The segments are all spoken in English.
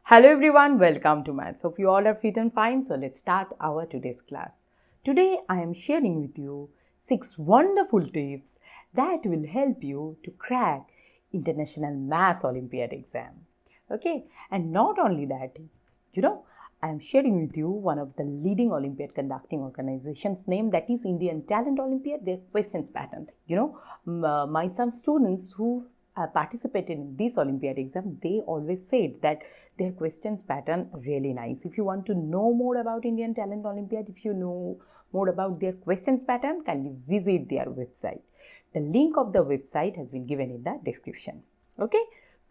Hello everyone, welcome to Maths. Hope you all are fit and fine. So let's start our today's class. Today I am sharing with you 6 wonderful tips that will help you to crack International Maths Olympiad exam. Okay, and not only that, I am sharing with you one of the leading Olympiad conducting organizations name, that is Indian Talent Olympiad, their questions pattern. Some students who participated in this Olympiad exam, they always said that their questions pattern really nice. If you want to know more about Indian Talent Olympiad, if you know more about their questions pattern, kindly visit their website. The link of the website has been given in the description. Okay.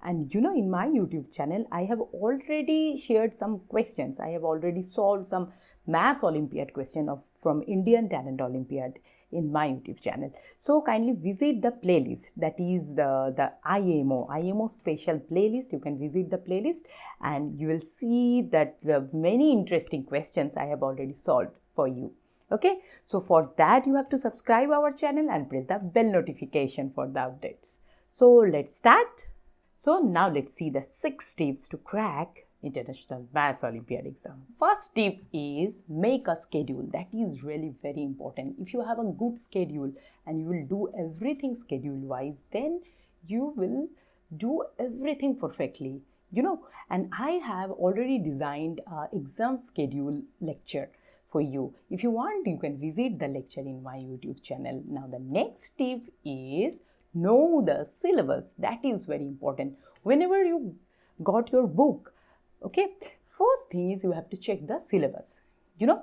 And in my YouTube channel, I have already shared some questions. I have already solved some Maths Olympiad question from Indian Talent Olympiad in my YouTube channel. So kindly visit the playlist, that is the IMO special playlist. You can visit the playlist and you will see that the many interesting questions I have already solved for you. Okay, so for that you have to subscribe our channel and press the bell notification for the updates. So let's start. So now let's see the 6 tips to crack International Maths Olympiad exam. First tip is make a schedule. That is really very important. If you have a good schedule and you will do everything schedule wise, then you will do everything perfectly. And I have already designed an exam schedule lecture for you. If you want, you can visit the lecture in my YouTube channel. Now the next tip is know the syllabus. That is very important. Whenever you got your book, okay, first thing is you have to check the syllabus. Indian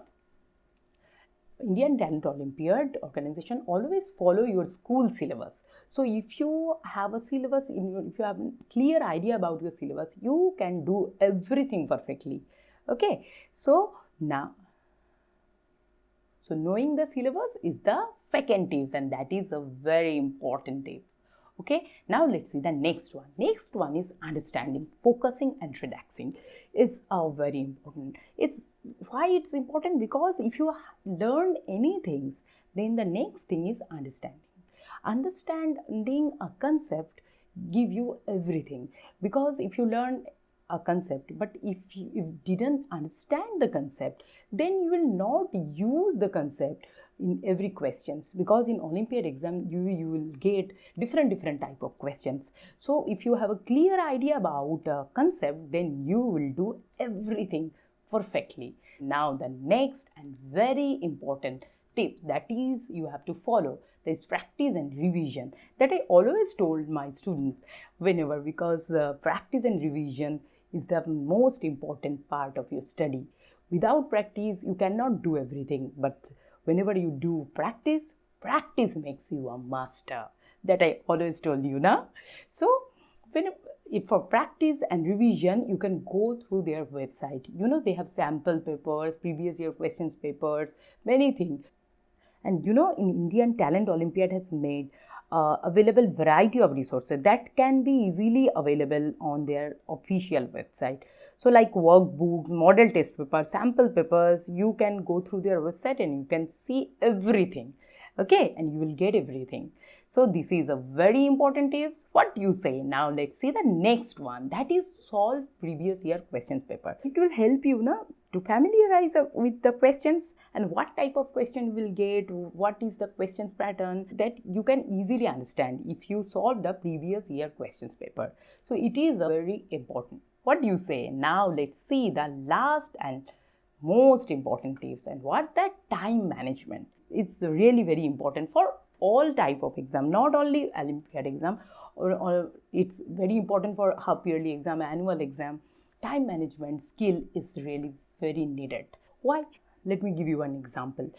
Talent Olympiad organization always follow your school syllabus. So if you have a syllabus if you have a clear idea about your syllabus, you can do everything perfectly. Okay, so knowing the syllabus is the second tip, and that is a very important tip. Okay, now let's see the next one. Next one is understanding, focusing and relaxing. It's very important. Why it's important? Because if you learn anything, then the next thing is understanding. Understanding a concept give you everything. Because if you learn a concept, but if you didn't understand the concept, then you will not use the concept in every questions, because in Olympiad exam you will get different type of questions. So if you have a clear idea about a concept, then you will do everything perfectly. Now the next and very important tip, that is you have to follow, this practice and revision, that I always told my students whenever, because practice and revision is the most important part of your study. Without practice you cannot do everything, but whenever you do practice, practice makes you a master. That I always told you now. So for practice and revision, you can go through their website. They have sample papers, previous year questions papers, many things. And in Indian Talent Olympiad has made available variety of resources that can be easily available on their official website. So like workbooks, model test papers, sample papers, you can go through their website and you can see everything. Okay, and you will get everything. So this is a very important tips. What you say? Now let's see the next one, that is solve previous year questions paper. It will help you to familiarize with the questions and what type of question you will get, what is the questions pattern, that you can easily understand if you solve the previous year questions paper. So it is very important. What do you say? Now let's see the last and most important tips. And what's that? Time management. It's really very important for all type of exam, not only Olympiad exam, or it's very important for half yearly exam, annual exam. Time management skill is really very needed. Why? Let me give you one example.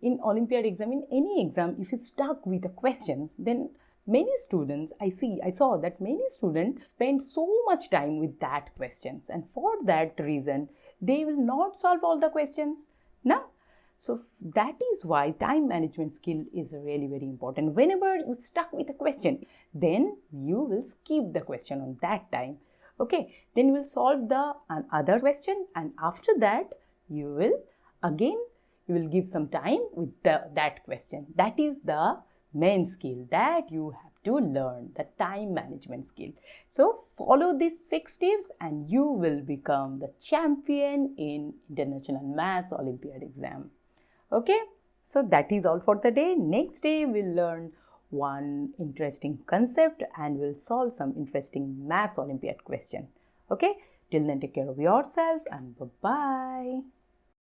In Olympiad exam, in any exam, if you stuck with the questions, then many students, I saw that many students spend so much time with that questions, and for that reason, they will not solve all the questions. So that is why time management skill is really very important. Whenever you stuck with a question, then you will skip the question on that time. Okay, then you will solve the other question, and after that you will give some time with that question. That is the main skill that you have to learn the time management skill. So follow these 6 tips and you will become the champion in International Maths Olympiad exam. Okay, so that is all for the day. Next day we'll learn one interesting concept and we'll solve some interesting Maths Olympiad question. Okay, till then take care of yourself and bye-bye.